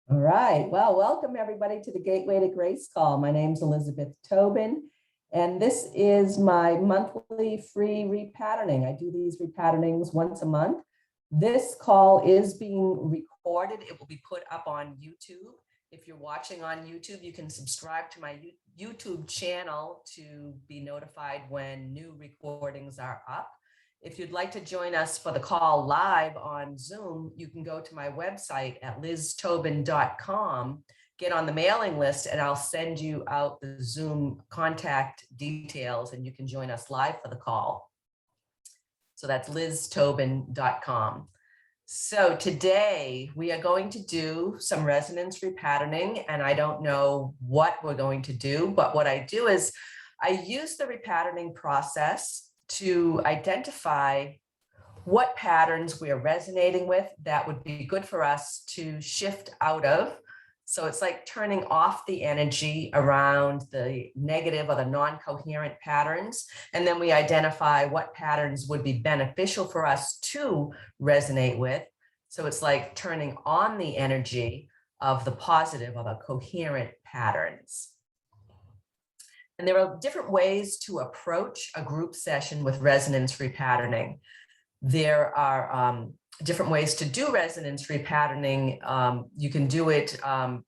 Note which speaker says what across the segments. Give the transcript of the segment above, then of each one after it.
Speaker 1: All right. Well, welcome everybody to the Gateway to Grace call. My name's Elizabeth Tobin, and this is my monthly free repatterning. I do these repatternings once a month. This call is being recorded. It will be put up on YouTube. If you're watching on YouTube, you can subscribe to my YouTube channel to be notified when new recordings are up. If you'd like to join us for the call live on Zoom, you can go to my website at liztobin.com, get on the mailing list, and I'll send you out the Zoom contact details and you can join us live for the call. So that's liztobin.com. So today we are going to do some resonance repatterning, and I don't know what we're going to do, but what I do is I use the repatterning process to identify what patterns we're resonating with that would be good for us to shift out of. So it's like turning off the energy around the negative or the non-coherent patterns. And then we identify what patterns would be beneficial for us to resonate with. So it's like turning on the energy of the positive or the coherent patterns. And there are different ways to approach a group session with resonance repatterning. There are different ways to do resonance repatterning. You can do it on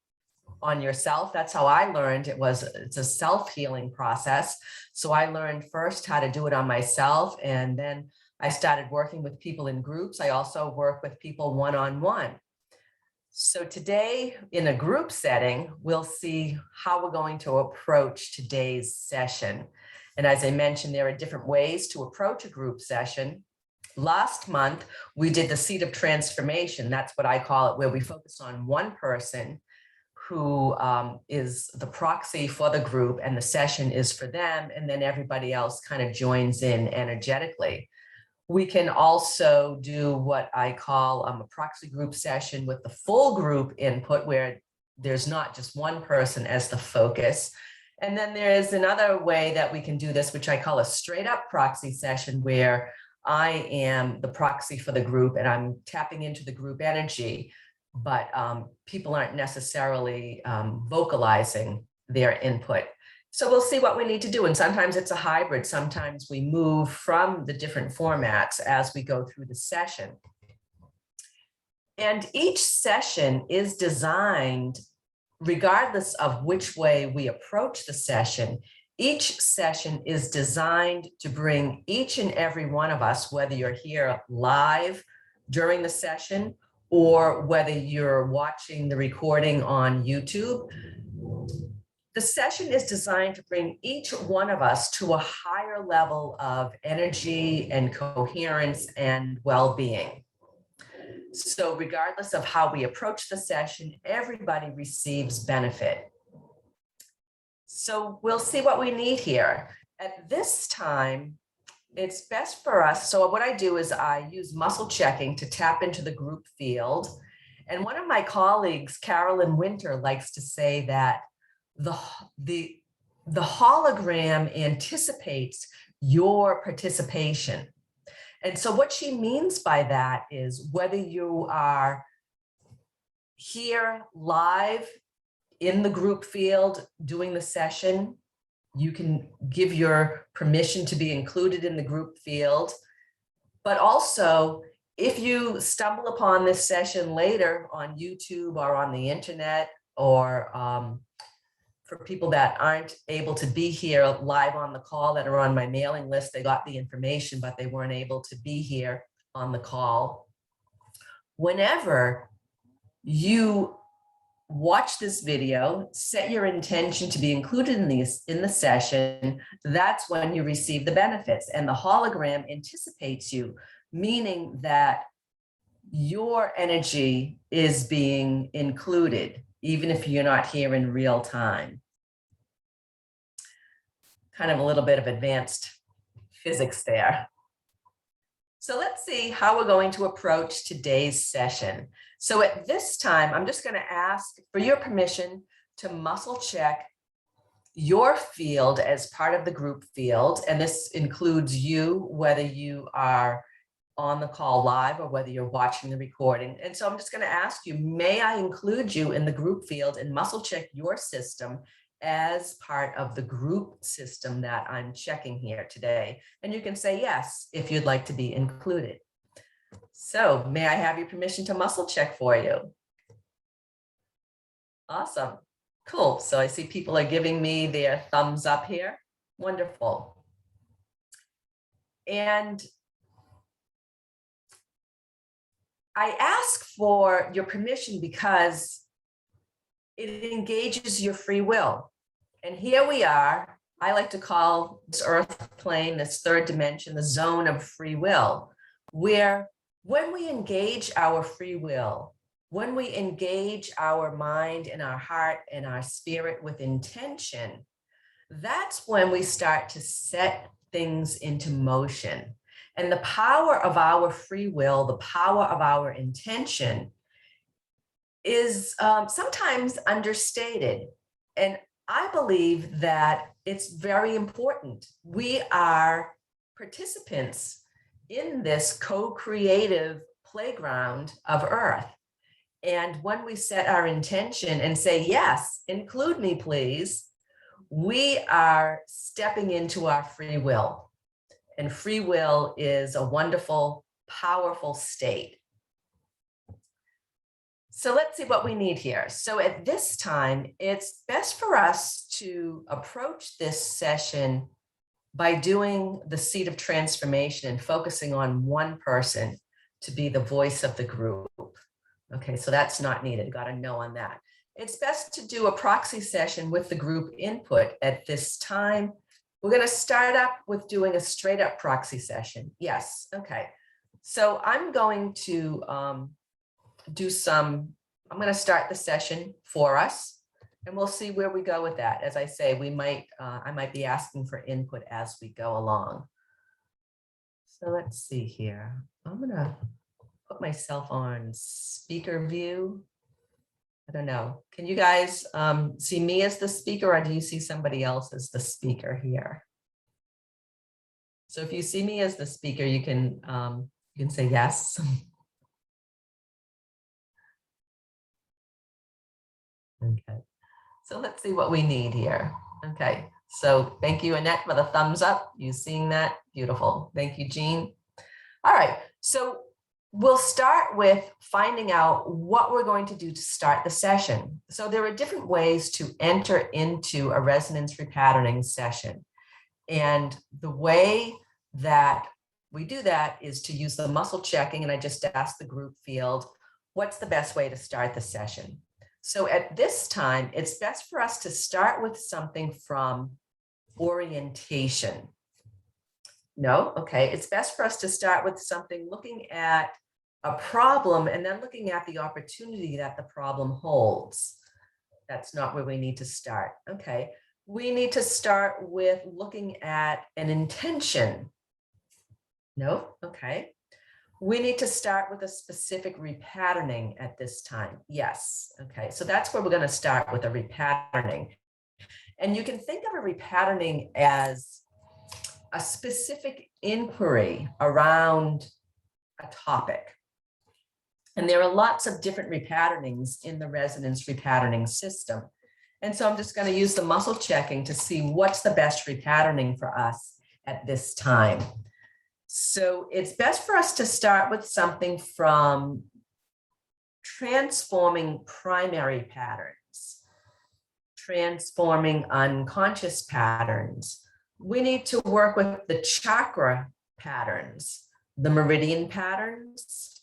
Speaker 1: yourself. That's how I learned. It's a self-healing process. So I learned first how to do it on myself, and then I started working with people in groups. I also work with people one-on-one. So today, in a group setting, we'll see how we're going to approach today's session. And as I mentioned, there are different ways to approach a group session. Last month, we did the seed of transformation. That's what I call it, where we focus on one person who is the proxy for the group, and the session is for them, and then everybody else kind of joins in energetically. We can also do what I call a proxy group session with the full group input, where there's not just one person as the focus. And then there's another way that we can do this, which I call a straight up proxy session, where I am the proxy for the group and I'm tapping into the group energy, but people aren't necessarily vocalizing their input. So we'll see what we need to do. And sometimes it's a hybrid. Sometimes we move from the different formats as we go through the session. And each session is designed, regardless of which way we approach the session, each session is designed to bring each and every one of us, whether you're here live during the session or whether you're watching the recording on YouTube. The session is designed to bring each one of us to a higher level of energy and coherence and well-being. So regardless of how we approach the session, everybody receives benefit. So we'll see what we need here. At this time, it's best for us. So what I do is I use muscle checking to tap into the group field. And one of my colleagues, Carolyn Winter, likes to say that the hologram anticipates your participation. And so what she means by that is whether you are here live in the group field doing the session, you can give your permission to be included in the group field. But also, if you stumble upon this session later on YouTube or on the internet, or for people that aren't able to be here live on the call that are on my mailing list, they got the information, but they weren't able to be here on the call. Whenever you watch this video, set your intention to be included in the session, that's when you receive the benefits. And the hologram anticipates you, meaning that your energy is being included, even if you're not here in real time. Kind of a little bit of advanced physics there. So let's see how we're going to approach today's session. So at this time, I'm just going to ask for your permission to muscle check your field as part of the group field. And this includes you, whether you are on the call live or whether you're watching the recording. And so I'm just going to ask you, may I include you in the group field and muscle check your system as part of the group system that I'm checking here today? And you can say yes if you'd like to be included. So may I have your permission to muscle check for you? Awesome. Cool. So I see people are giving me their thumbs up here. Wonderful. And I ask for your permission because it engages your free will. And here we are. I like to call this earth plane, this third dimension, the zone of free will, where when we engage our free will, when we engage our mind and our heart and our spirit with intention, that's when we start to set things into motion. And the power of our free will, the power of our intention is sometimes understated. And I believe that it's very important. We are participants in this co-creative playground of Earth. And when we set our intention and say, yes, include me, please, we are stepping into our free will. And free will is a wonderful, powerful state. So let's see what we need here. So at this time, it's best for us to approach this session by doing the seed of transformation and focusing on one person to be the voice of the group. Okay, so that's not needed. Got a no on that. It's best to do a proxy session with the group input at this time. We're going to start up with doing a straight up proxy session. Yes. Okay. So I'm going to I'm going to start the session for us and we'll see where we go with that. As I say, I might be asking for input as we go along. So let's see here. I'm going to put myself on speaker view. I don't know. Can you guys see me as the speaker or do you see somebody else as the speaker here? So if you see me as the speaker, you can say yes. Okay. So let's see what we need here. Okay. So thank you, Annette, for the thumbs up. You seeing that? Beautiful. Thank you, Jean. All right. So we'll start with finding out what we're going to do to start the session. So there are different ways to enter into a resonance repatterning session. And the way that we do that is to use the muscle checking. And I just asked the group field, what's the best way to start the session? So at this time, it's best for us to start with something from orientation. No? Okay. It's best for us to start with something looking at a problem and then looking at the opportunity that the problem holds. That's not where we need to start. Okay. We need to start with looking at an intention. No? Okay. We need to start with a specific repatterning at this time. Yes. Okay. So that's where we're going to start with a repatterning. And you can think of a repatterning as a specific inquiry around a topic. And there are lots of different repatternings in the resonance repatterning system. And so I'm just going to use the muscle checking to see what's the best repatterning for us at this time. So it's best for us to start with something from transforming primary patterns, transforming unconscious patterns. We need to work with the chakra patterns, the meridian patterns.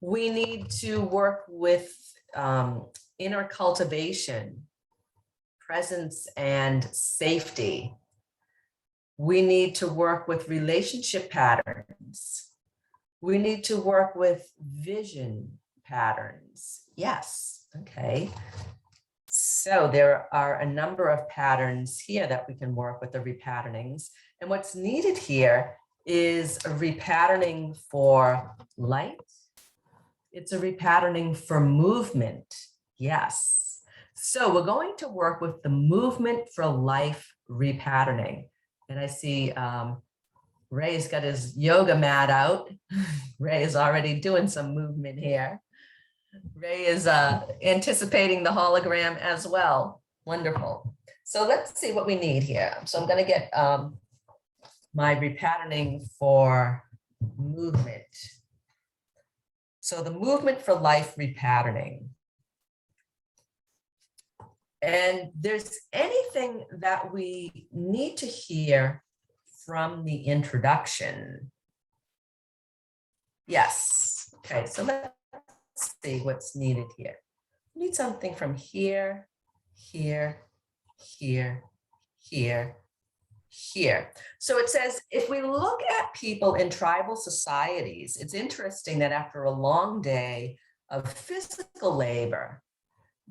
Speaker 1: We need to work with inner cultivation, presence, and safety. We need to work with relationship patterns. We need to work with vision patterns. Yes, okay. So there are a number of patterns here that we can work with the repatternings. And what's needed here is a repatterning for light. It's a repatterning for movement. Yes. So we're going to work with the movement for life repatterning. And I see Ray's got his yoga mat out. Ray is already doing some movement here. Ray is anticipating the hologram as well. Wonderful. So let's see what we need here. So I'm going to get my repatterning for movement. So the movement for life repatterning. And there's anything that we need to hear from the introduction. Yes. Okay, so let's see what's needed here. We need something from here, here, here, here, here. So it says, if we look at people in tribal societies, it's interesting that after a long day of physical labor,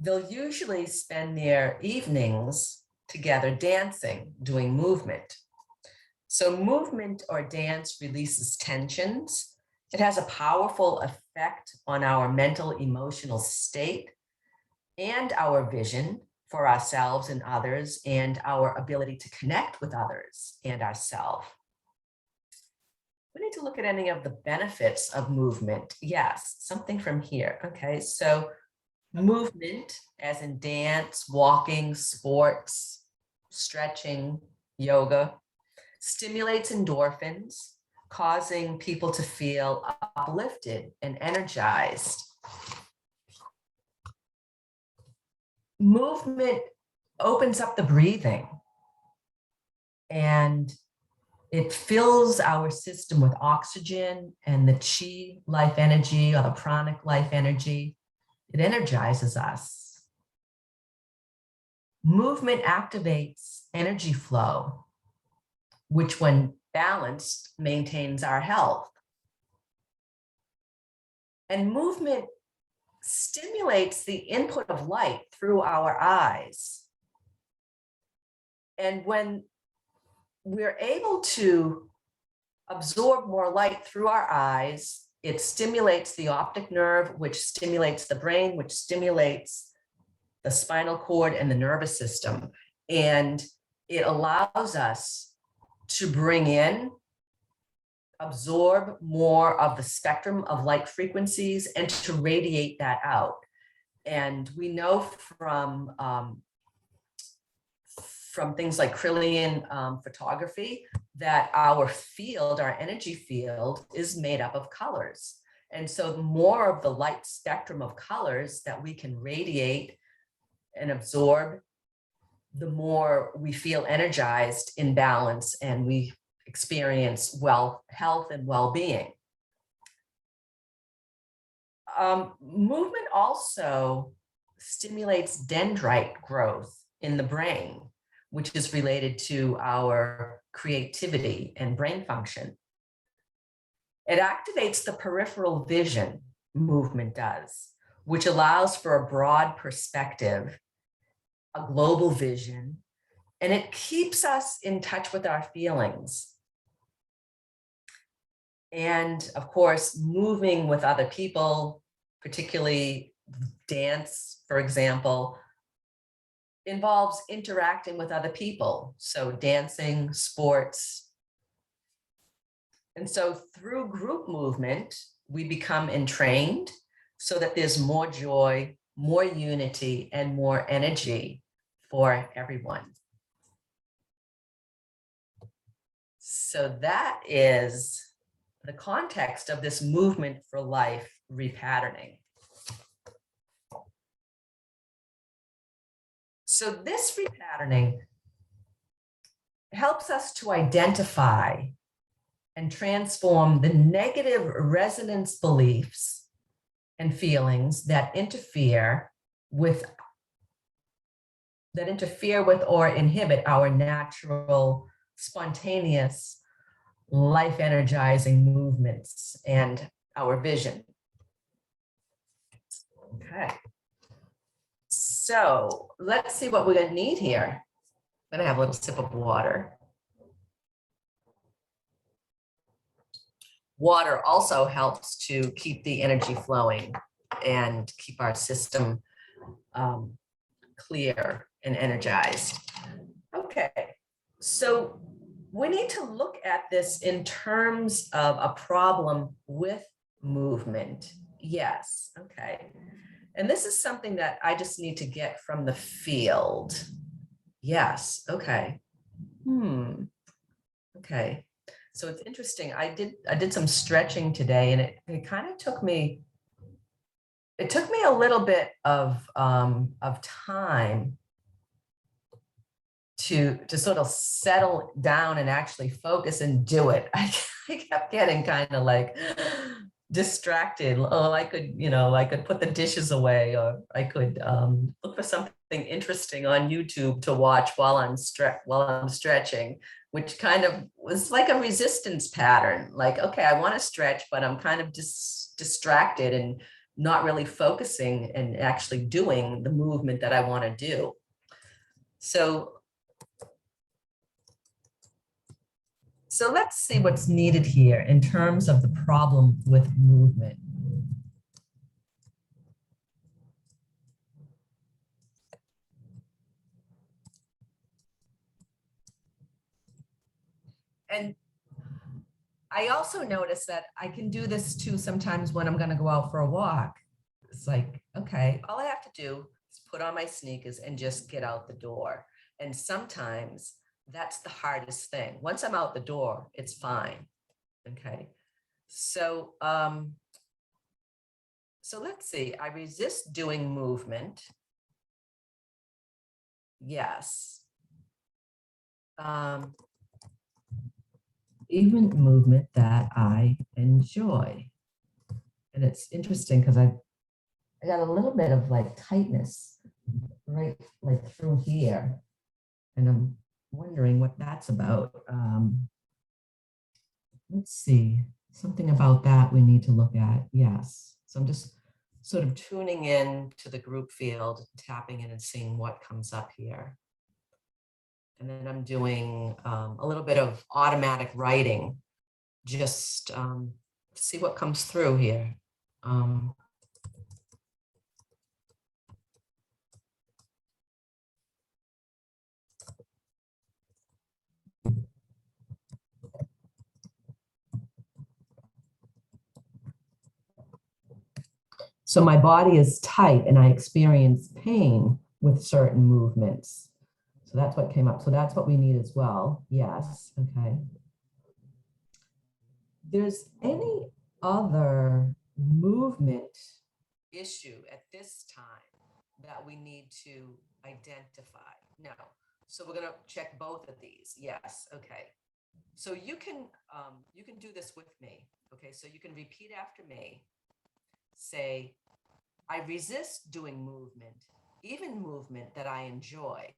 Speaker 1: they'll usually spend their evenings together dancing, doing movement. So movement or dance releases tensions. It has a powerful effect on our mental, emotional state and our vision for ourselves and others, and our ability to connect with others and ourselves. We need to look at any of the benefits of movement. Yes, something from here. Okay, so movement, as in dance, walking, sports, stretching, yoga, stimulates endorphins, causing people to feel uplifted and energized. Movement opens up the breathing, and it fills our system with oxygen and the chi life energy or the pranic life energy. It energizes us. Movement activates energy flow, which when balanced maintains our health. And movement stimulates the input of light through our eyes. And when we're able to absorb more light through our eyes, it stimulates the optic nerve, which stimulates the brain, which stimulates the spinal cord and the nervous system. And it allows us to bring in, absorb more of the spectrum of light frequencies and to radiate that out. And we know from things like Kirlian photography that our field, our energy field, is made up of colors. And so the more of the light spectrum of colors that we can radiate and absorb, the more we feel energized, in balance, and we experience health and well-being. Movement also stimulates dendrite growth in the brain, which is related to our creativity and brain function. It activates the peripheral vision, movement does, which allows for a broad perspective, a global vision, and it keeps us in touch with our feelings. And of course, moving with other people, particularly dance, for example, involves interacting with other people. So dancing, sports. And so through group movement, we become entrained so that there's more joy, more unity, and more energy for everyone. So that is the context of this movement for life repatterning. So this repatterning helps us to identify and transform the negative resonance beliefs and feelings that interfere with or inhibit our natural, spontaneous, life energizing movements and our vision. Okay. So let's see what we're going to need here. I'm going to have a little sip of water. Water also helps to keep the energy flowing and keep our system clear and energized. Okay, so we need to look at this in terms of a problem with movement. Yes, okay. And this is something that I just need to get from the field. Yes, okay. Okay. So it's interesting. I did some stretching today, and it kind of took me, it took me a little bit of time to sort of settle down and actually focus and do it. I kept getting kind of like distracted. Oh, I could, I could put the dishes away, or I could look for something interesting on YouTube to watch while I'm stretching, which kind of was like a resistance pattern. Like, okay, I want to stretch, but I'm kind of distracted and not really focusing and actually doing the movement that I want to do. So let's see what's needed here in terms of the problem with movement. And I also notice that I can do this too sometimes when I'm going to go out for a walk. It's like, okay, all I have to do is put on my sneakers and just get out the door. And sometimes that's the hardest thing. Once I'm out the door, it's fine. Okay. So, so let's see. I resist doing movement. Yes. Even movement that I enjoy. And it's interesting because I got a little bit of like tightness right like through here. And I'm wondering what that's about. Let's see, something about that we need to look at. Yes. So I'm just sort of tuning in to the group field, tapping in and seeing what comes up here. And then I'm doing a little bit of automatic writing, just to see what comes through here. So my body is tight and I experience pain with certain movements. So that's what came up. So that's what we need as well. Yes. Okay. There's any other movement issue at this time that we need to identify? No. So we're going to check both of these. Yes. Okay. So you can do this with me. Okay. So you can repeat after me. Say, I resist doing movement, even movement that I enjoy.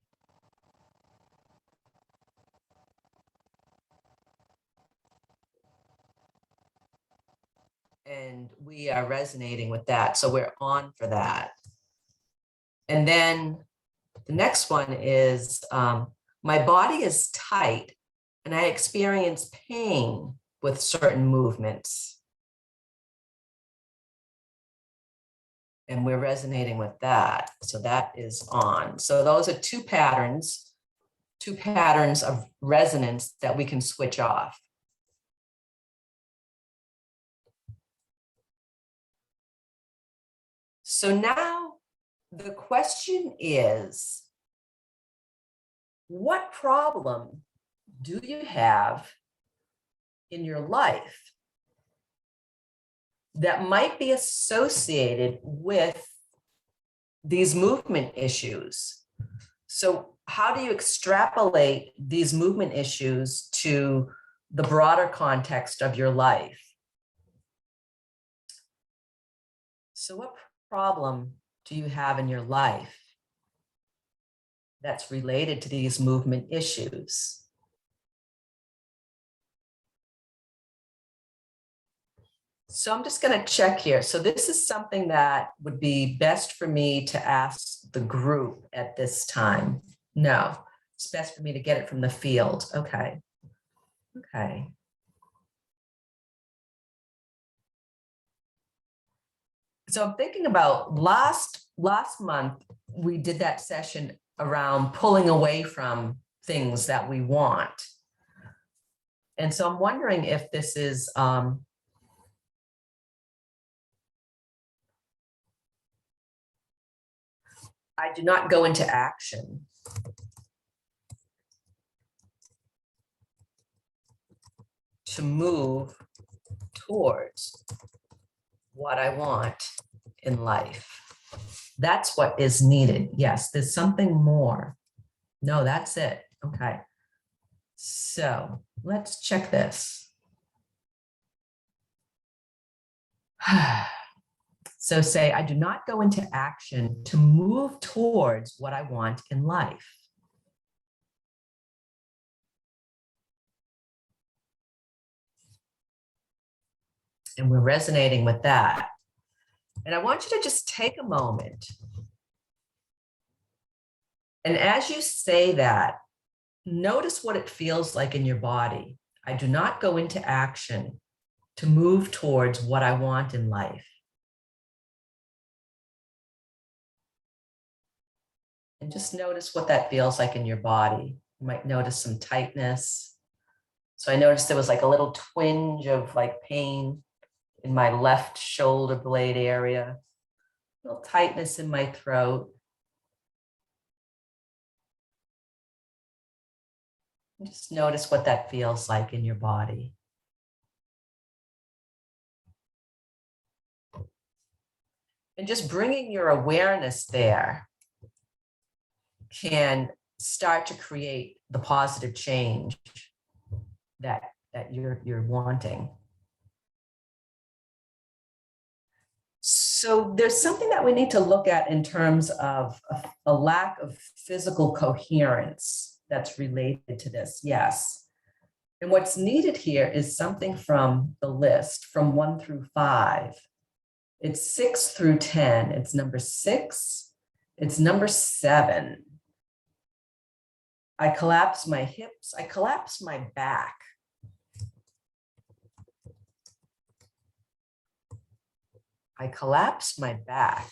Speaker 1: And we are resonating with that. So we're on for that. And then the next one is my body is tight and I experience pain with certain movements. And we're resonating with that. So that is on. So those are two patterns of resonance that we can switch off. So now the question is, what problem do you have in your life that might be associated with these movement issues? So how do you extrapolate these movement issues to the broader context of your life? So what problem do you have in your life that's related to these movement issues? So I'm just going to check here. So this is something that would be best for me to ask the group at this time. No, it's best for me to get it from the field. Okay. Okay. So I'm thinking about last month, we did that session around pulling away from things that we want. And so I'm wondering if this is I do not go into action to move towards what I want in life. That's what is needed. Yes, there's something more. No, that's it. Okay. So let's check this. So say, I do not go into action to move towards what I want in life. And we're resonating with that. And I want you to just take a moment. And as you say that, notice what it feels like in your body. I do not go into action to move towards what I want in life. And just notice what that feels like in your body. You might notice some tightness. So I noticed there was like a little twinge of like pain in my left shoulder blade area, a little tightness in my throat. And just notice what that feels like in your body. And just bringing your awareness there can start to create the positive change that you're wanting. So there's something that we need to look at in terms of a lack of physical coherence that's related to this, yes. And what's needed here is something from the list from 1 through 5. It's 6 through 10. It's number 6. It's number 7. I collapse my hips. I collapse my back. I collapse my back.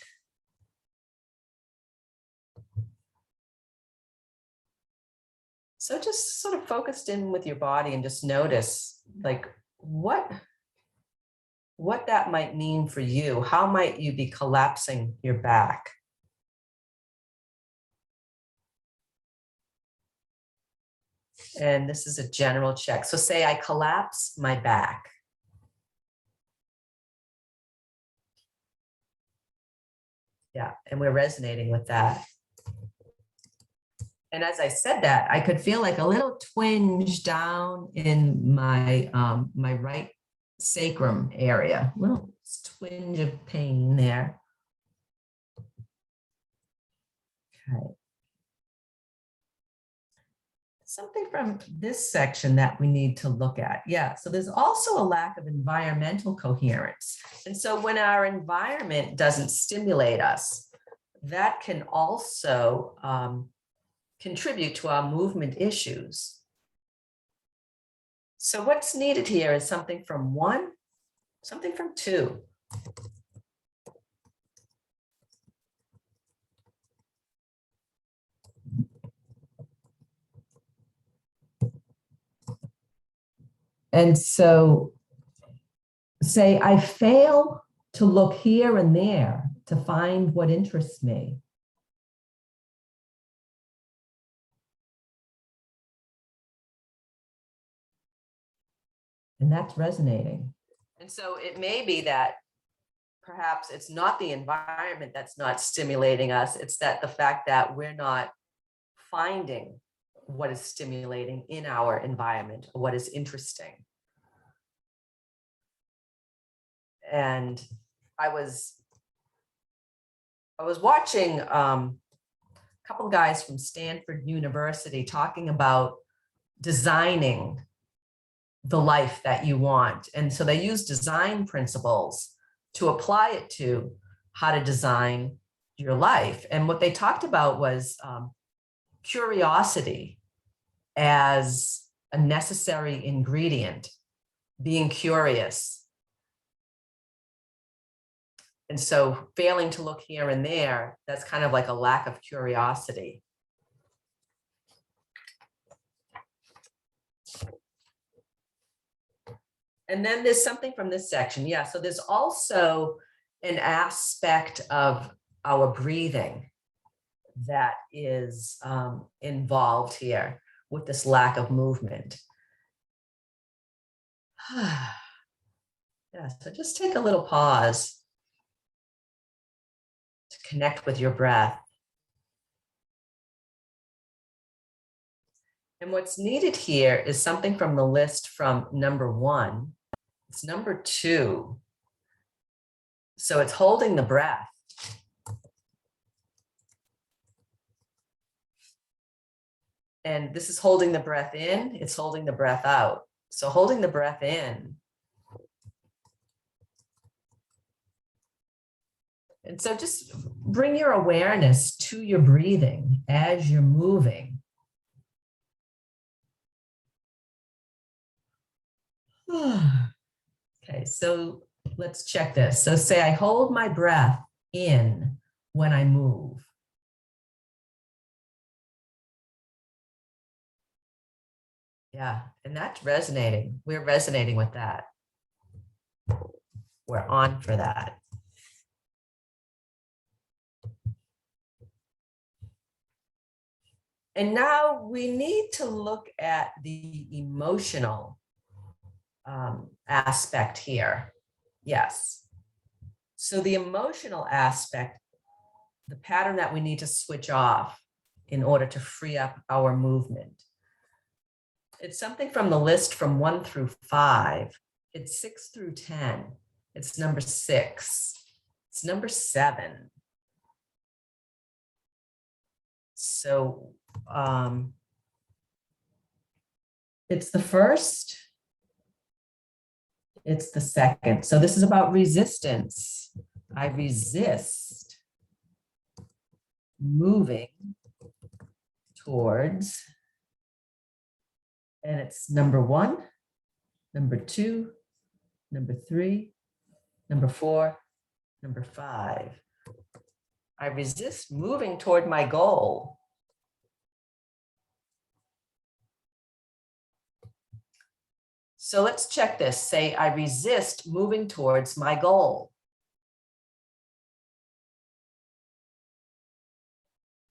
Speaker 1: So just sort of focused in with your body and just notice like what that might mean for you. How might you be collapsing your back? And this is a general check. So say I collapse my back. Yeah, and we're resonating with that. And as I said that, I could feel like a little twinge down in my my right sacrum area, a little twinge of pain there. Okay. Something from this section that we need to look at. Yeah, so there's also a lack of environmental coherence. And so when our environment doesn't stimulate us, that can also contribute to our movement issues. So what's needed here is something from 1, something from 2. And so say I fail to look here and there to find what interests me. And that's resonating. And so it may be that perhaps it's not the environment that's not stimulating us. It's that the fact that we're not finding what is stimulating in our environment, or what is interesting. And I was watching a couple of guys from Stanford University talking about designing the life that you want. And so they use design principles to apply it to how to design your life. And what they talked about was curiosity as a necessary ingredient, being curious. And so failing to look here and there, that's kind of like a lack of curiosity. And then there's something from this section. Yeah, so there's also an aspect of our breathing that is involved here with this lack of movement. Yeah, so just take a little pause to connect with your breath. And what's needed here is something from the list from number 1. It's number 2. So it's holding the breath. And this is holding the breath in, it's holding the breath out. So holding the breath in. And so just bring your awareness to your breathing as you're moving. Okay, so let's check this. So say I hold my breath in when I move. Yeah, and that's resonating. We're resonating with that. We're on for that. And now we need to look at the emotional aspect here. Yes. So the emotional aspect, the pattern that we need to switch off in order to free up our movement. It's something from the list from 1 through 5. It's 6 through 10. It's number 6. It's number 7. So it's the first, it's the second. So this is about resistance. I resist moving towards, and it's number 1, number 2, number 3, number 4, number 5. I resist moving toward my goal. So let's check this. Say, I resist moving towards my goal.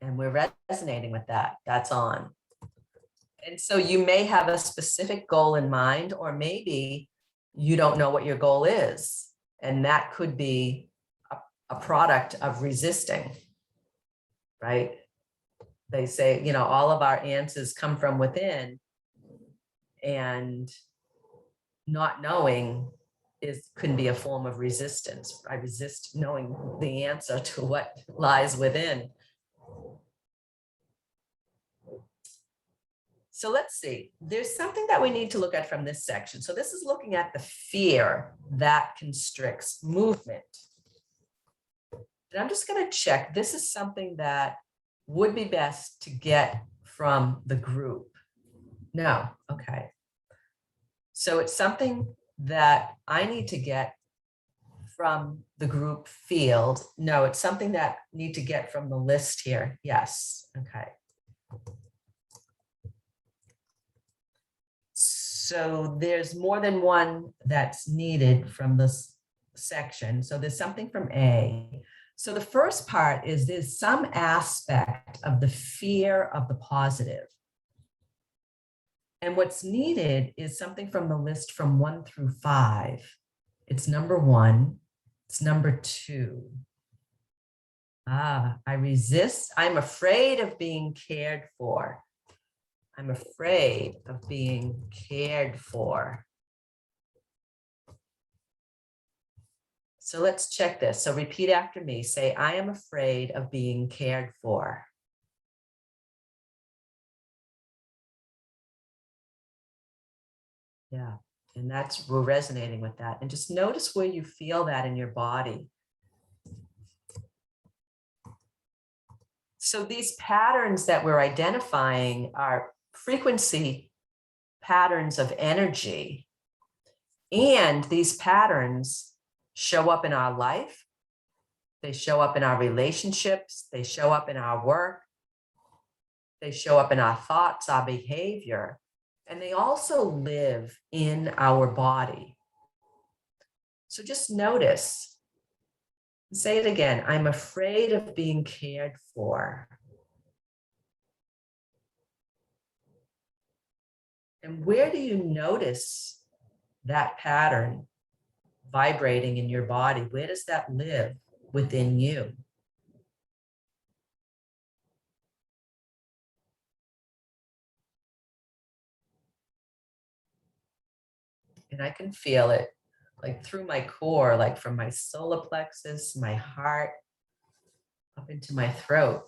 Speaker 1: And we're resonating with that. That's on. And so you may have a specific goal in mind, or maybe you don't know what your goal is. And that could be a product of resisting, right? They say, you know, all of our answers come from within, and not knowing can be a form of resistance. I resist knowing the answer to what lies within. So let's see, there's something that we need to look at from this section. So this is looking at the fear that constricts movement. And I'm just going to check. This is something that would be best to get from the group. No, okay. So it's something that I need to get from the group field. No, it's something that I need to get from the list here. Yes, okay. So there's more than one that's needed from this section. So there's something from A. So the first part is there's some aspect of the fear of the positive. And what's needed is something from the list from 1 through 5. It's number 1. It's number 2. I resist. I'm afraid of being cared for. I'm afraid of being cared for. So let's check this. So repeat after me. Say, I am afraid of being cared for. Yeah, and we're resonating with that. And just notice where you feel that in your body. So these patterns that we're identifying are frequency patterns of energy. And these patterns show up in our life. They show up in our relationships. They show up in our work. They show up in our thoughts, our behavior. And they also live in our body. So just notice. Say it again. I'm afraid of being cared for. And where do you notice that pattern vibrating in your body? Where does that live within you? And I can feel it like through my core, like from my solar plexus, my heart, up into my throat.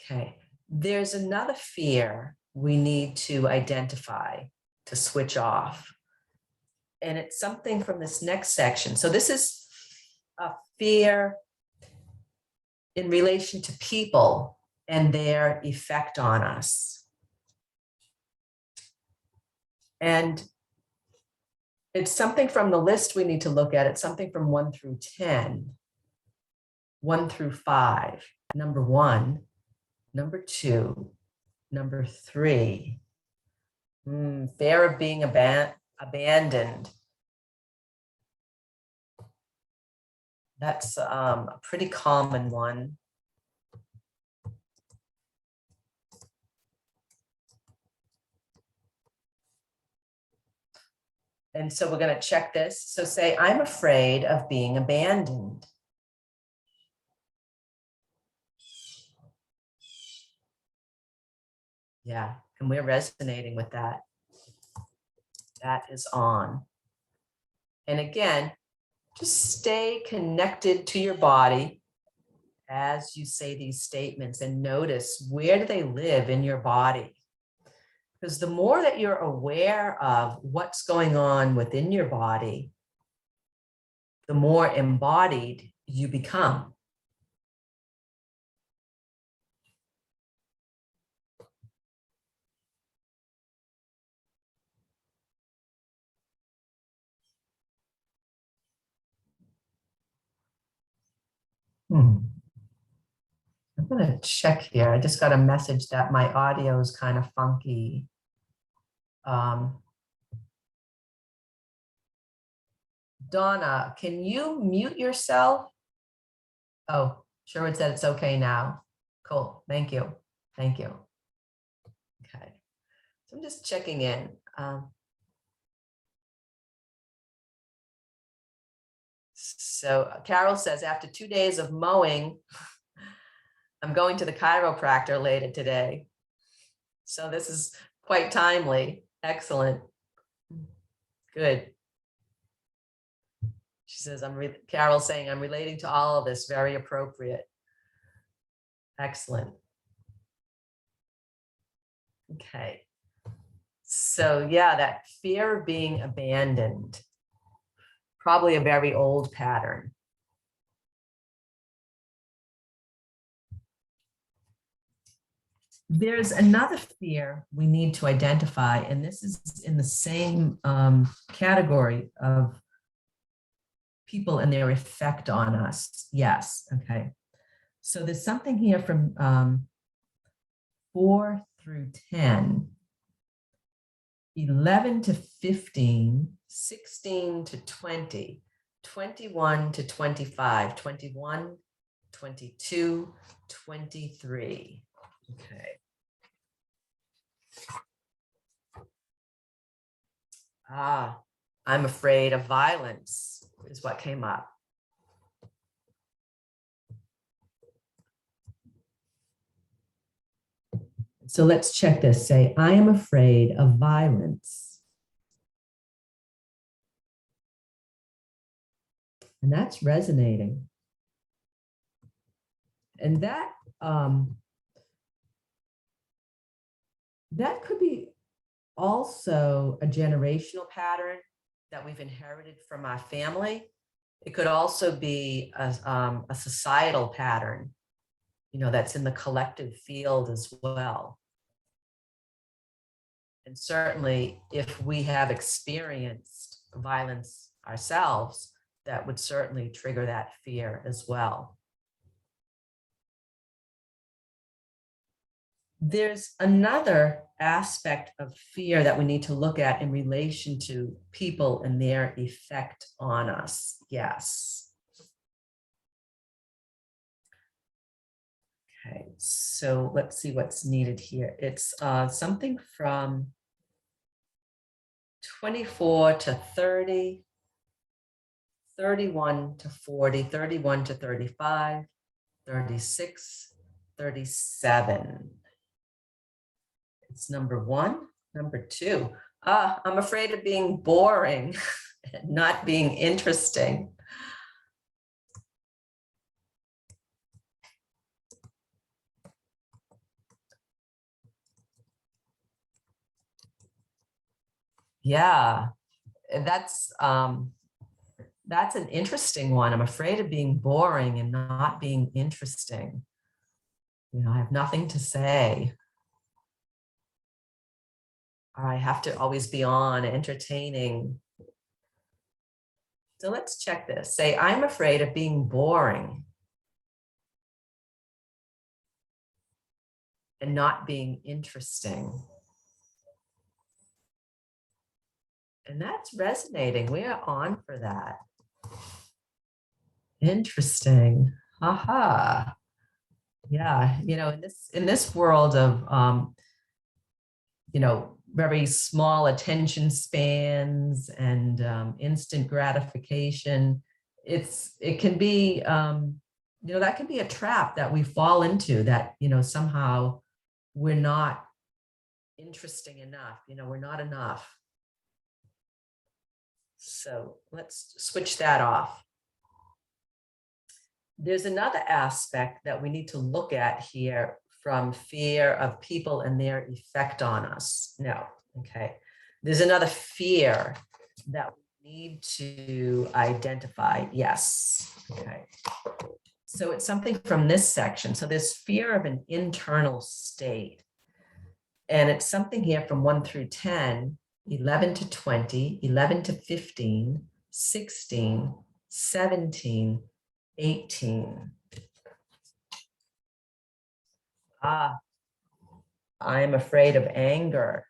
Speaker 1: Okay, there's another fear we need to identify to switch off. And it's something from this next section. So this is a fear in relation to people and their effect on us. And it's something from the list we need to look at. It's something from 1 through 10, 1 through 5, number 1, number 2, number 3. Fear of being abandoned. That's a pretty common one. And so we're going to check this. So say, I'm afraid of being abandoned. Yeah, and we're resonating with that. That is on. And again, just stay connected to your body as you say these statements and notice, where do they live in your body? Because the more that you're aware of what's going on within your body, the more embodied you become. I'm going to check here. I just got a message that my audio is kind of funky. Donna, can you mute yourself? Oh, Sherwood said it's okay now. Cool. Thank you. Thank you. Okay. So I'm just checking in. So Carol says, after 2 days of mowing, I'm going to the chiropractor later today. So this is quite timely. Excellent. Good. She says, Carol's saying, I'm relating to all of this, very appropriate. Excellent. Okay. So yeah, that fear of being abandoned, probably a very old pattern. There's another fear we need to identify, and this is in the same category of people and their effect on us. Yes, okay. So there's something here from 4 through 10, 11 to 15, 16 to 20, 21 to 25, 21, 22, 23. Okay. I'm afraid of violence is what came up. So let's check this. Say, I am afraid of violence. And that's resonating. And that could be also a generational pattern that we've inherited from our family. It could also be a societal pattern, you know, that's in the collective field as well. And certainly if we have experienced violence ourselves, that would certainly trigger that fear as well. There's another aspect of fear that we need to look at in relation to people and their effect on us. Yes. Okay, so let's see what's needed here. It's something from 24 to 30, 31 to 40, 31 to 35, 36, 37. It's number 1. Number 2, I'm afraid of being boring and not being interesting. Yeah, that's an interesting one. I'm afraid of being boring and not being interesting. I have nothing to say. I have to always be on, entertaining. So let's check this. Say, I'm afraid of being boring and not being interesting. And that's resonating. We are on for that. Interesting. Aha. Yeah, in this world of very small attention spans and instant gratification, it can be that can be a trap that we fall into, that somehow we're not interesting enough, we're not enough. So let's switch that off. There's another aspect that we need to look at here from fear of people and their effect on us. No, okay. There's another fear that we need to identify. Yes, okay. So it's something from this section. So there's fear of an internal state. And it's something here from 1 through 10, 11 to 20, 11 to 15, 16, 17, 18. I'm afraid of anger.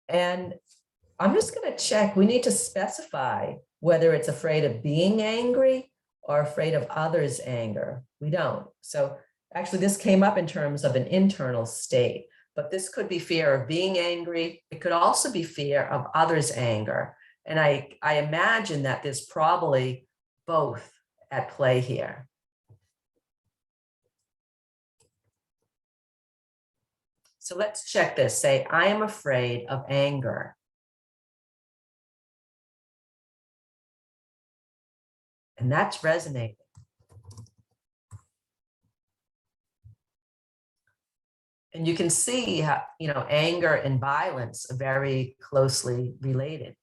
Speaker 1: And I'm just going to check. We need to specify whether it's afraid of being angry or afraid of others' anger. We don't. So actually, this came up in terms of an internal state, but this could be fear of being angry. It could also be fear of others' anger. And I imagine that there's probably both at play here. So let's check this. Say, I am afraid of anger. And that's resonating. And you can see how, anger and violence are very closely related.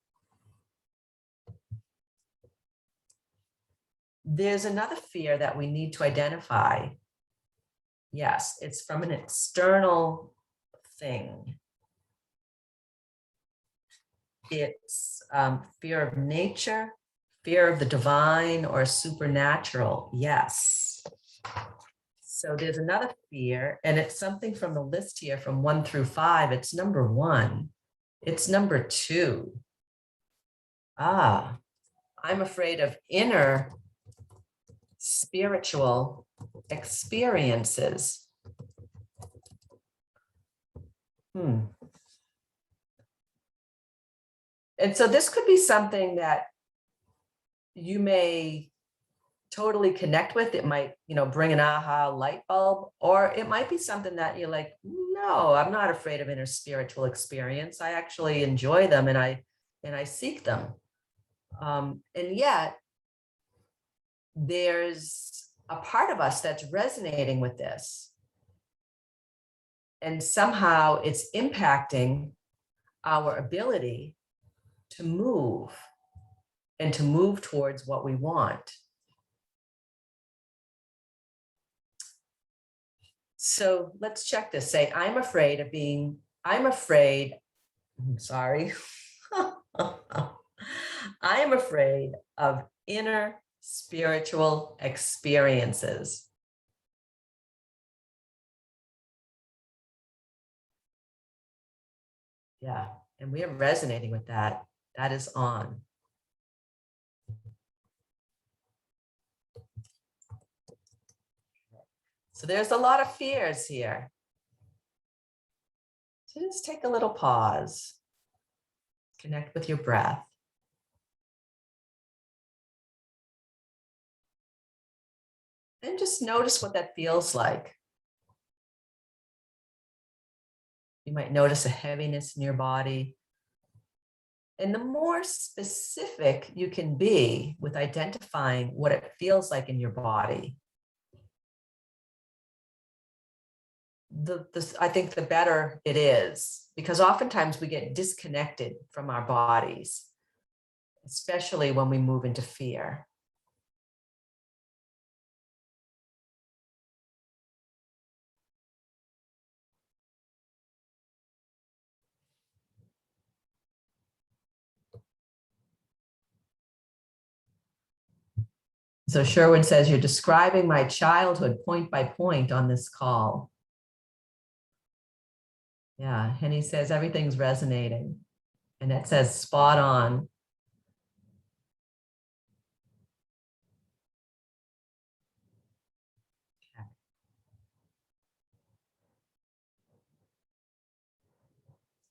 Speaker 1: There's another fear that we need to identify. Yes, it's from an external thing. It's fear of nature, fear of the divine or supernatural. Yes. So there's another fear, and it's something from the list here from 1 through 5. It's number 1. It's number 2. I'm afraid of inner spiritual experiences. And so this could be something that you may totally connect with. It might, bring an aha light bulb, or it might be something that you're like, no, I'm not afraid of inner spiritual experience. I actually enjoy them and I seek them. And yet there's a part of us that's resonating with this. And somehow it's impacting our ability to move and to move towards what we want. So let's check this. Say, I'm afraid of inner spiritual experiences. Yeah, and we are resonating with that. That is on. So there's a lot of fears here. So just take a little pause. Connect with your breath. And just notice what that feels like. You might notice a heaviness in your body. And the more specific you can be with identifying what it feels like in your body, I think the better it is, because oftentimes we get disconnected from our bodies, especially when we move into fear. So Sherwood says, you're describing my childhood point by point on this call. Yeah, Henny says everything's resonating. And it says spot on. Okay.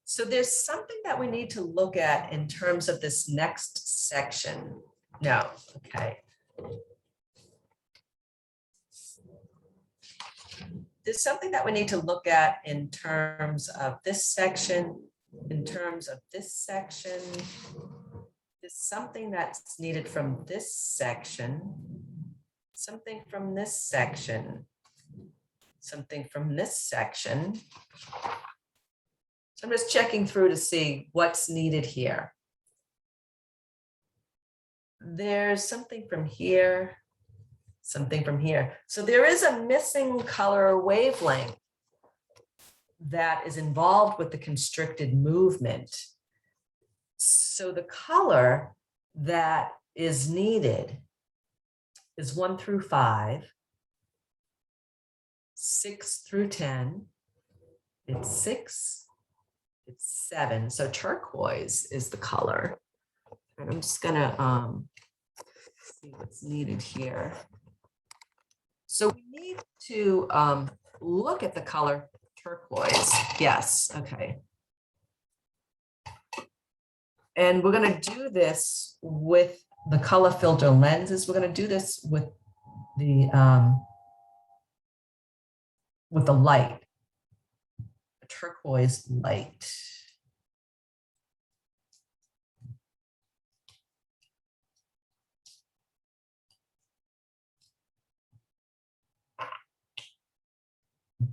Speaker 1: So there's something that we need to look at in terms of this next section. No, okay. There's something that we need to look at in terms of this section, in terms of this section. There's something that's needed from this section, something from this section, something from this section. So I'm just checking through to see what's needed here. There's something from here, something from here. So there is a missing color wavelength that is involved with the constricted movement. So the color that is needed is 1 through 5, 6 through 10. It's 6, it's 7. So turquoise is the color. And I'm just gonna see what's needed here. So we need to look at the color turquoise. Yes, okay. And we're going to do this with the color filter lenses. We're going to do this with the light, the turquoise light.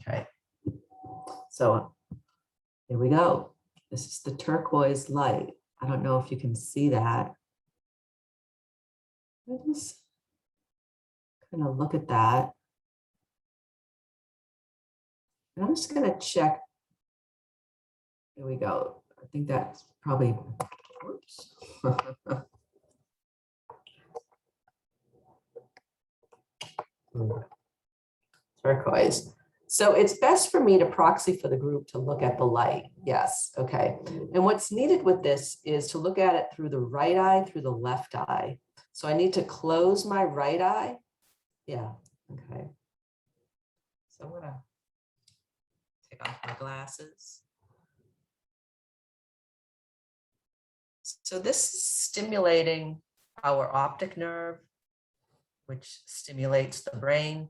Speaker 1: Okay, so here we go. This is the turquoise light. I don't know if you can see that. I just kind of look at that. And I'm just going to check. Here we go. I think that's probably, oops. Turquoise. So it's best for me to proxy for the group to look at the light. Yes, okay. And what's needed with this is to look at it through the right eye, through the left eye. So I need to close my right eye. Yeah, okay. So I'm gonna take off my glasses. So this is stimulating our optic nerve, which stimulates the brain,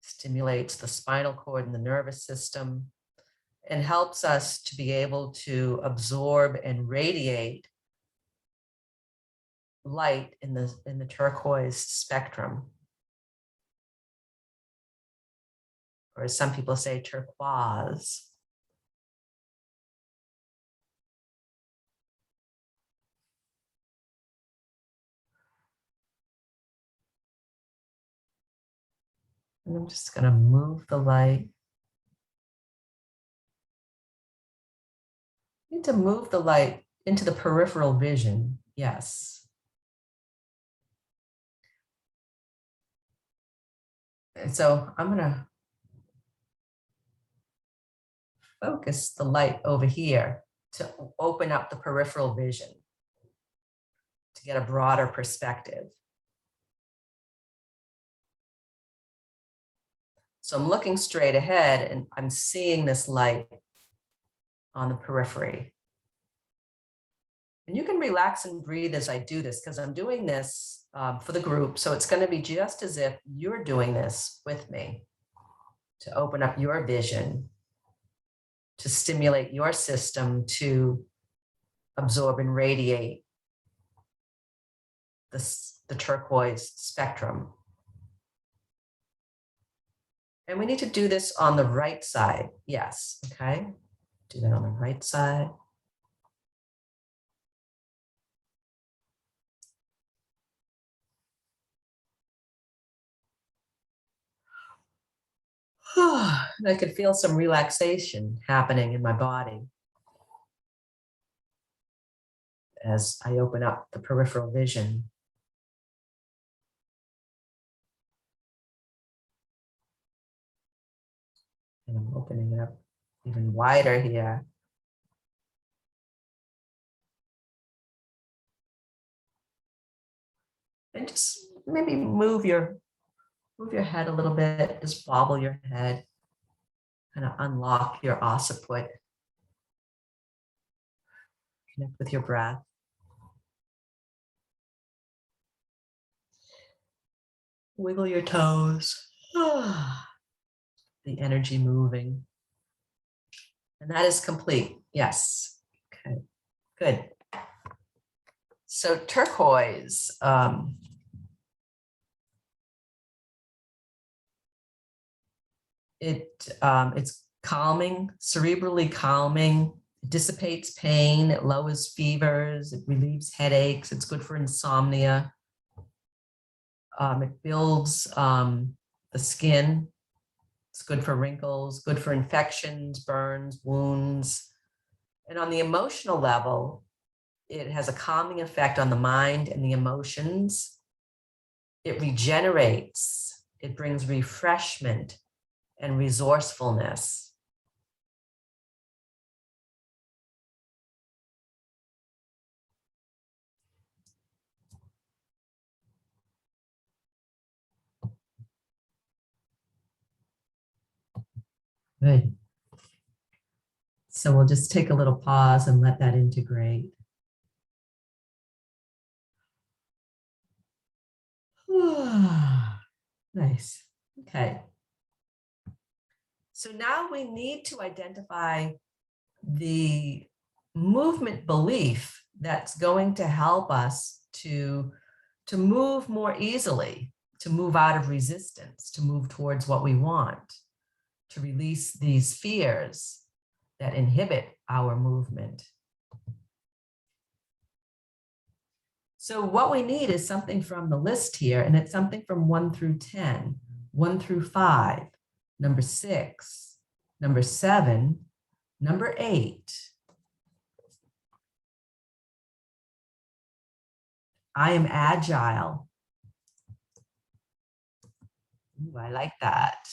Speaker 1: stimulates the spinal cord and the nervous system, and helps us to be able to absorb and radiate light in the turquoise spectrum. Or as some people say, turquoise. And I'm just going to move the light. I need to move the light into the peripheral vision. Yes. And so I'm gonna focus the light over here to open up the peripheral vision, to get a broader perspective. So I'm looking straight ahead and I'm seeing this light on the periphery. And you can relax and breathe as I do this, because I'm doing this for the group. So it's going to be just as if you're doing this with me, to open up your vision, to stimulate your system to absorb and radiate the turquoise spectrum. And we need to do this on the right side. Yes. Okay. Do that on the right side. I could feel some relaxation happening in my body as I open up the peripheral vision. And I'm opening it up even wider here. And just maybe move your head a little bit, just wobble your head, kind of unlock your occiput. Connect with your breath. Wiggle your toes. The energy moving. And that is complete. Yes. Okay, good. So turquoise, it's calming, cerebrally calming. It dissipates pain. It lowers fevers. It relieves headaches. It's good for insomnia. It builds the skin. It's good for wrinkles, good for infections, burns, wounds. And on the emotional level, it has a calming effect on the mind and the emotions. It regenerates. It brings refreshment and resourcefulness. Good. So we'll just take a little pause and let that integrate. Nice. Okay. So now we need to identify the movement belief that's going to help us to move more easily, to move out of resistance, to move towards what we want, to release these fears that inhibit our movement. So what we need is something from the list here, and it's something from 1 through 10, 1 through 5, number 6, number 7, number 8. I am agile. Ooh, I like that.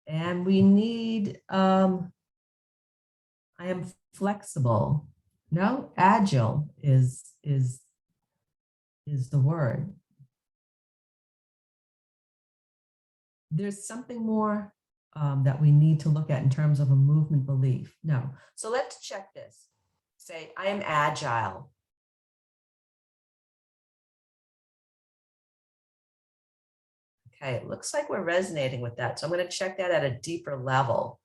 Speaker 1: And we need, I am flexible. No, agile is the word. There's something more that we need to look at in terms of a movement belief. No. So let's check this. Say, I am agile. Okay, it looks like we're resonating with that. So I'm going to check that at a deeper level.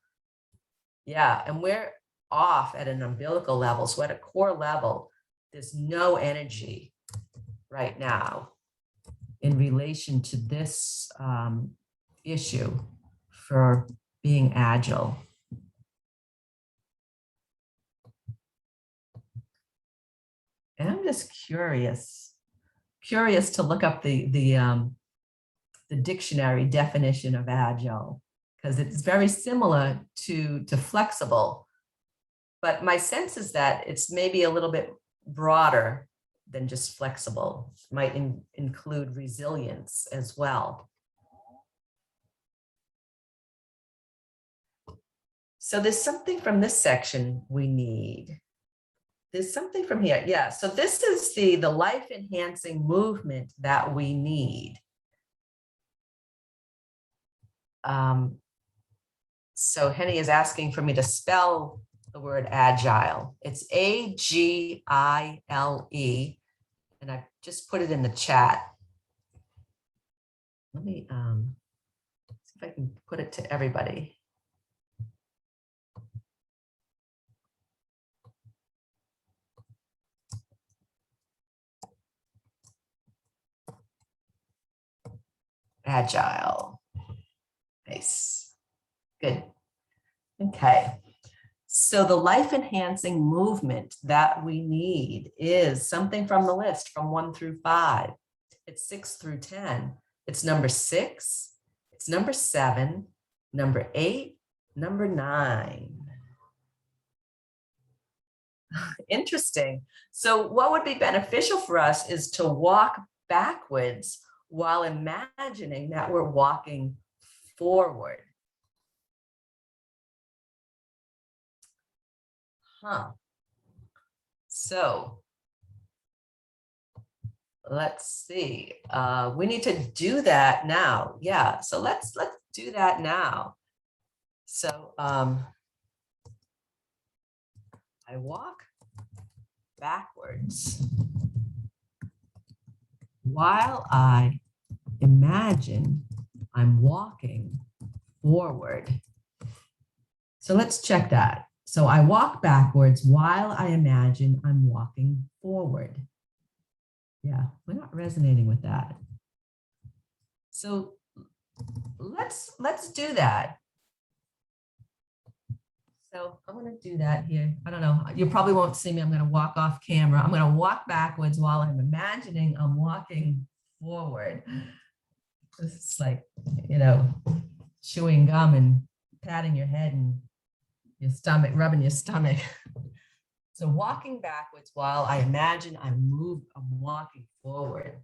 Speaker 1: Yeah, and we're off at an umbilical level. So at a core level, there's no energy right now in relation to this issue for being agile. And I'm just curious to look up the dictionary definition of agile, because it's very similar to flexible. But my sense is that it's maybe a little bit broader than just flexible. It might include resilience as well. So there's something from this section we need. There's something from here. Yeah, so this is the life enhancing movement that we need. So Henny is asking for me to spell the word agile. It's Agile, and I just put it in the chat. Let me see if I can put it to everybody. Agile. Nice. Good. Okay. So the life enhancing movement that we need is something from the list from 1 through 5. It's 6 through 10. It's number 6. It's number 7, number 8, number 9. Interesting. So what would be beneficial for us is to walk backwards while imagining that we're walking forward. So let's see. We need to do that now. Yeah. So let's do that now. So I walk backwards while I imagine I'm walking forward. So let's check that. So I walk backwards while I imagine I'm walking forward. Yeah, we're not resonating with that. So let's do that. So I'm going to do that here. I don't know. You probably won't see me. I'm going to walk off camera. I'm going to walk backwards while I'm imagining I'm walking forward. This is like, you know, chewing gum and patting your head and your stomach, rubbing your stomach. So walking backwards while I imagine I'm walking forward.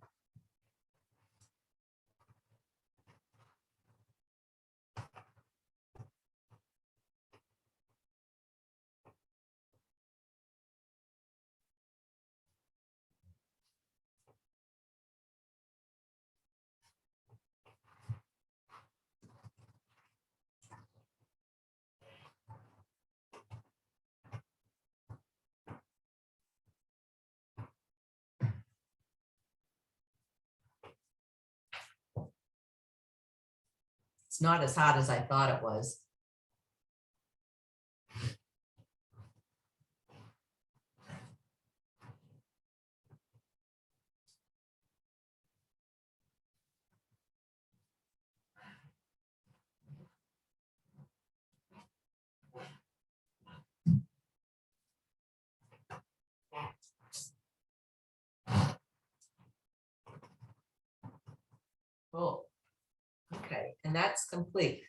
Speaker 1: It's not as hard as I thought it was. Cool. Okay, and that's complete.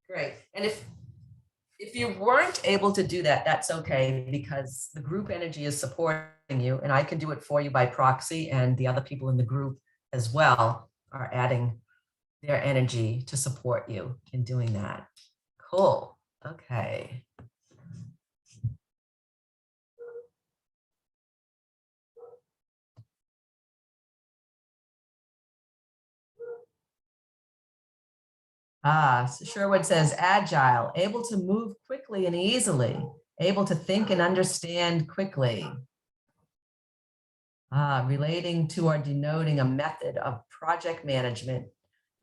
Speaker 1: Great. And if you weren't able to do that, that's okay, because the group energy is supporting you, and I can do it for you by proxy, and the other people in the group as well are adding their energy to support you in doing that. Cool. Okay. So Sherwood says, agile, able to move quickly and easily, able to think and understand quickly. Relating to or denoting a method of project management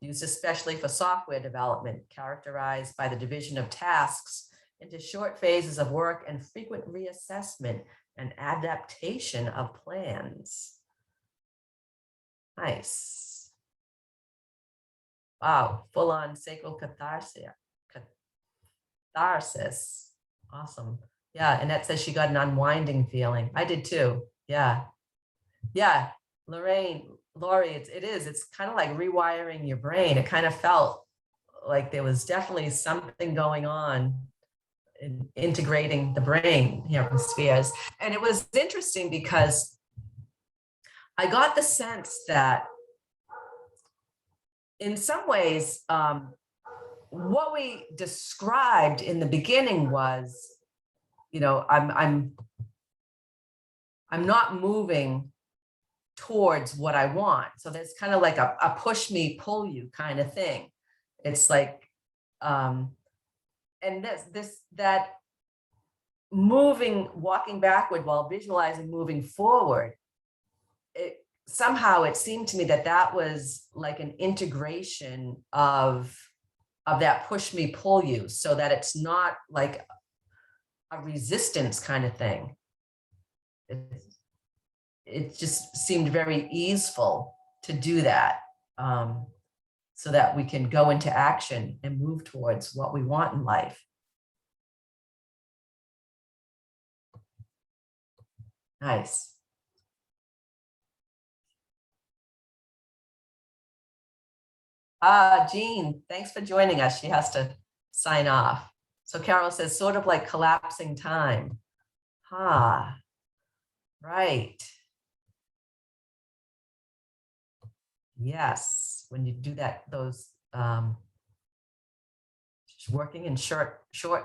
Speaker 1: used especially for software development, characterized by the division of tasks into short phases of work and frequent reassessment and adaptation of plans. Nice. Wow, full-on sacral catharsis. Awesome. Yeah, Annette says she got an unwinding feeling. I did too. Yeah. Yeah, Lori, it's kind of like rewiring your brain. It kind of felt like there was definitely something going on in integrating the brain hemispheres. And it was interesting because I got the sense that in some ways, what we described in the beginning was, I'm not moving towards what I want. So there's kind of like a push me, pull you kind of thing. It's like, and that walking backward while visualizing moving forward, somehow it seemed to me that was like an integration of that push me, pull you, so that it's not like a resistance kind of thing. It just seemed very easeful to do that, so that we can go into action and move towards what we want in life. Nice. Jean, thanks for joining us. She has to sign off. So Carol says, sort of like collapsing time. Right. Yes, when you do that, those working in short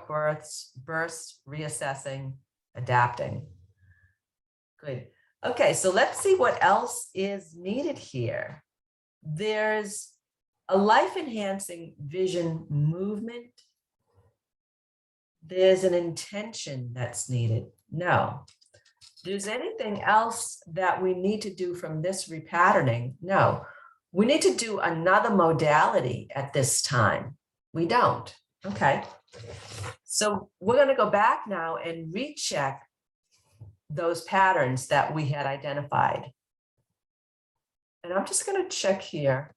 Speaker 1: bursts, reassessing, adapting. Good. Okay, so let's see what else is needed here. There's a life-enhancing vision movement. There's an intention that's needed. No. There's anything else that we need to do from this repatterning? No. We need to do another modality at this time. We don't. Okay. So we're going to go back now and recheck those patterns that we had identified. And I'm just going to check here.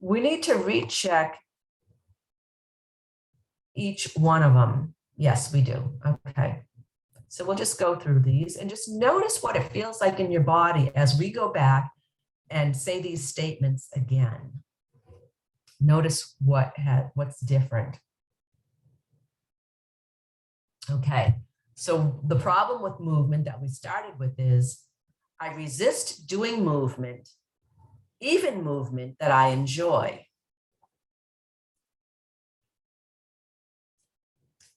Speaker 1: We need to recheck each one of them. Yes, we do. Okay. So we'll just go through these and just notice what it feels like in your body as we go back and say these statements again. Notice what's different. Okay. So the problem with movement that we started with is I resist doing movement, even movement that I enjoy.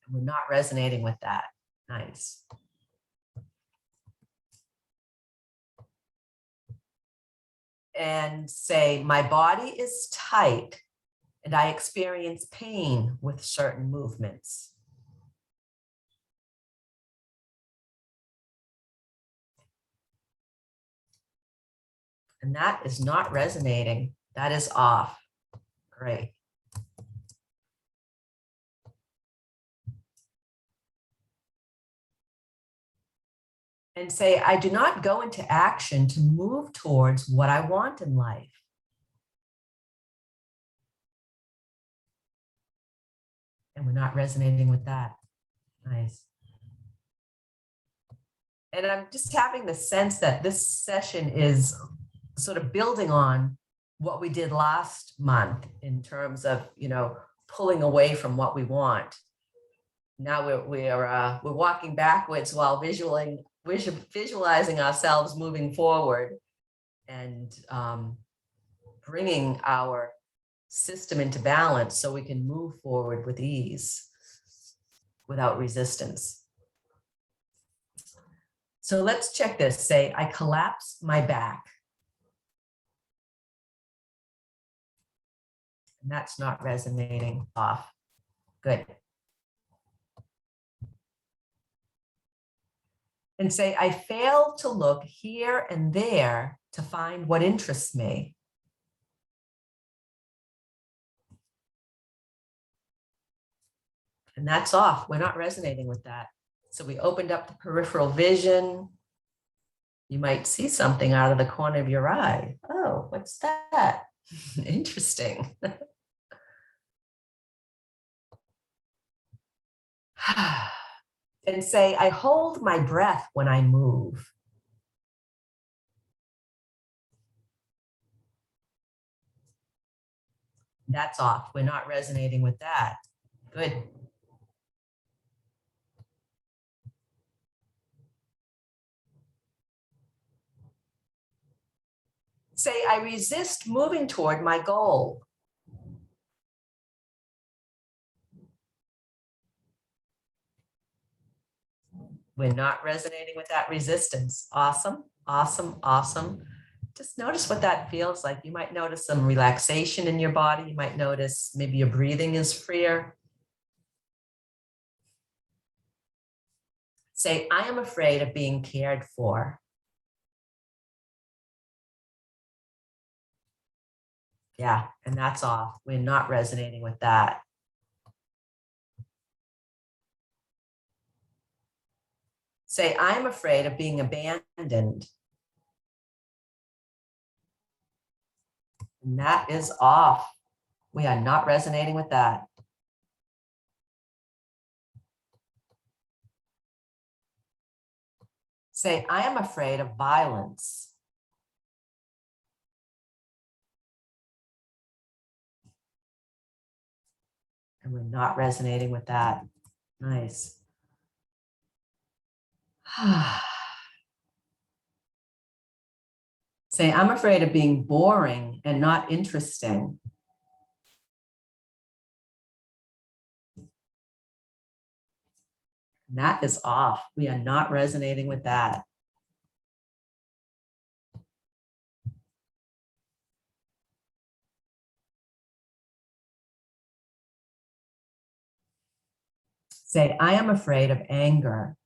Speaker 1: We're not resonating with that. Nice. And say, my body is tight and I experience pain with certain movements. And that is not resonating. That is off. Great. And say, I do not go into action to move towards what I want in life. And we're not resonating with that. Nice. And I'm just having the sense that this session is sort of building on what we did last month in terms of, pulling away from what we want. Now we're walking backwards while visualizing ourselves moving forward and bringing our system into balance so we can move forward with ease without resistance. So let's check this. Say, I collapse my back. And that's not resonating. Off. Good. And say, I fail to look here and there to find what interests me. And that's off. We're not resonating with that. So we opened up the peripheral vision. You might see something out of the corner of your eye. Oh, what's that? Interesting. And say, I hold my breath when I move. That's off. We're not resonating with that. Good. Say, I resist moving toward my goal. We're not resonating with that resistance. Awesome, awesome, awesome. Just notice what that feels like. You might notice some relaxation in your body. You might notice maybe your breathing is freer. Say, I am afraid of being cared for. Yeah, and that's off. We're not resonating with that. Say, I am afraid of being abandoned. And that is off. We are not resonating with that. Say, I am afraid of violence. And we're not resonating with that. Nice. Say, I'm afraid of being boring and not interesting. And that is off. We are not resonating with that. Say, I am afraid of anger.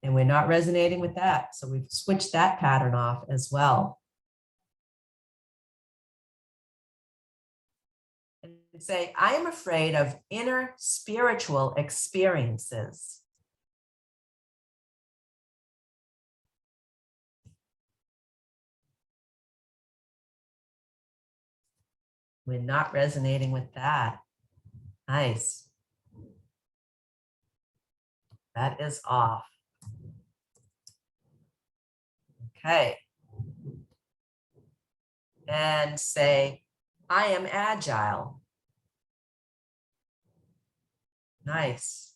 Speaker 1: And we're not resonating with that. So we've switched that pattern off as well. And say, I am afraid of inner spiritual experiences. We're not resonating with that. Nice. That is off. Okay. And say, I am agile. Nice.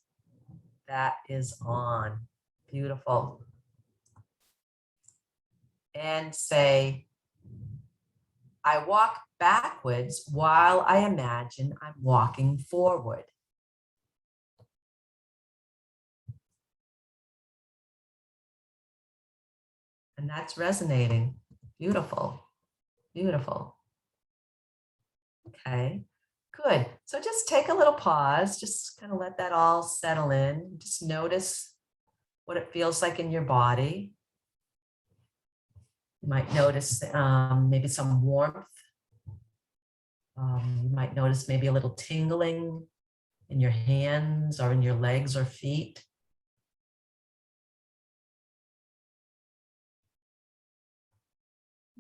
Speaker 1: That is on. Beautiful. And say, I walk backwards while I imagine I'm walking forward. And that's resonating. Beautiful. Beautiful. Okay, good. So just take a little pause, just kind of let that all settle in. Just notice what it feels like in your body. You might notice maybe some warmth. You might notice maybe a little tingling in your hands or in your legs or feet.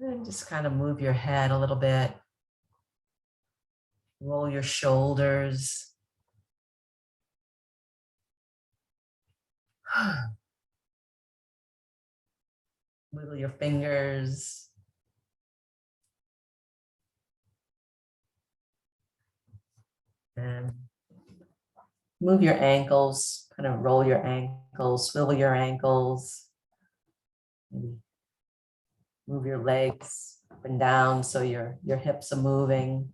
Speaker 1: And just kind of move your head a little bit. Roll your shoulders. Wiggle your fingers. And move your ankles, kind of roll your ankles, swivel your ankles. Maybe move your legs up and down so your hips are moving.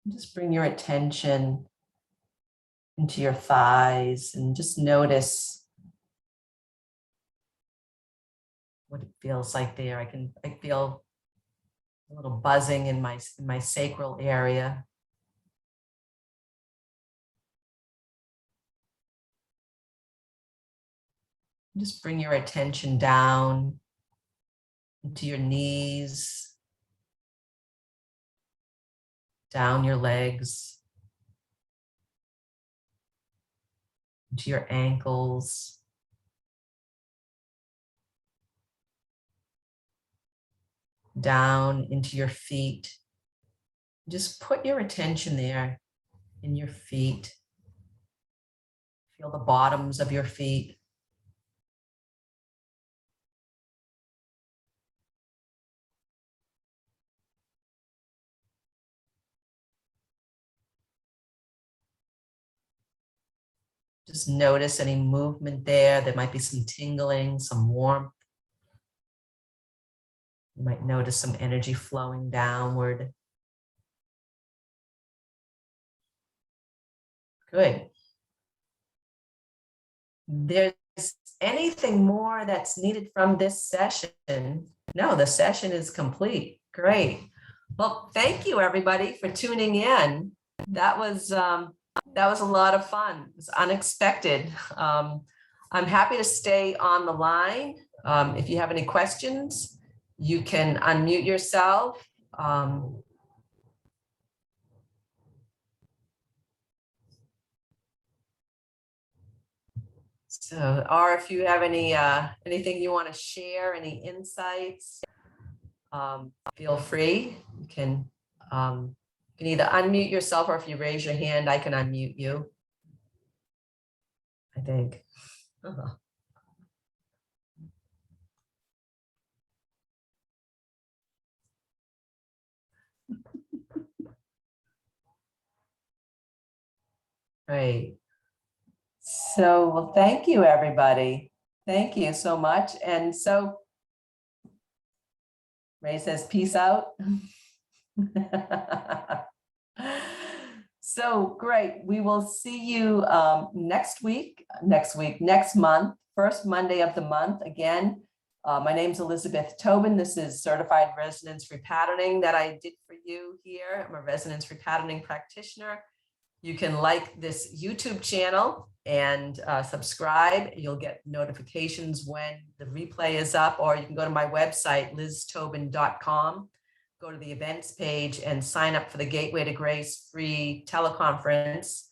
Speaker 1: Just bring your attention into your thighs and just notice what it feels like there. I feel a little buzzing in my sacral area. Just bring your attention down into your knees, down your legs, into your ankles, down into your feet. Just put your attention there in your feet. Feel the bottoms of your feet. Just notice any movement there. There might be some tingling, some warmth. You might notice some energy flowing downward. Good. There's anything more that's needed from this session? No, the session is complete. Great. Well, thank you everybody for tuning in. That was a lot of fun. It was unexpected. I'm happy to stay on the line. If you have any questions, you can unmute yourself. So, or if you have any anything you want to share, any insights, feel free. You can either unmute yourself, or if you raise your hand, I can unmute you, I think. Great. So, well, thank you, everybody. Thank you so much. And so, Ray says, peace out. So great. We will see you next month, first Monday of the month. Again, my name's Elizabeth Tobin. This is Certified Resonance Repatterning that I did for you here. I'm a resonance repatterning practitioner. You can like this YouTube channel and subscribe. You'll get notifications when the replay is up, or you can go to my website, liztobin.com. Go to the events page and sign up for the Gateway to Grace free teleconference.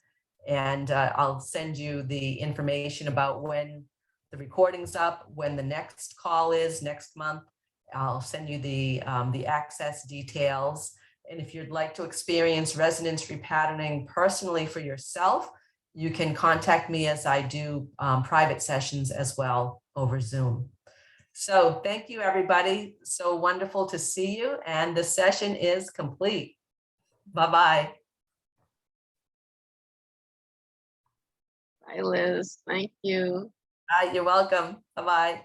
Speaker 1: And I'll send you the information about when the recording's up, when the next call is next month. I'll send you the access details. And if you'd like to experience resonance repatterning personally for yourself, you can contact me, as I do private sessions as well over Zoom. So thank you, everybody. So wonderful to see you. And the session is complete. Bye-bye.
Speaker 2: Bye, Liz. Thank you.
Speaker 1: You're welcome. Bye-bye.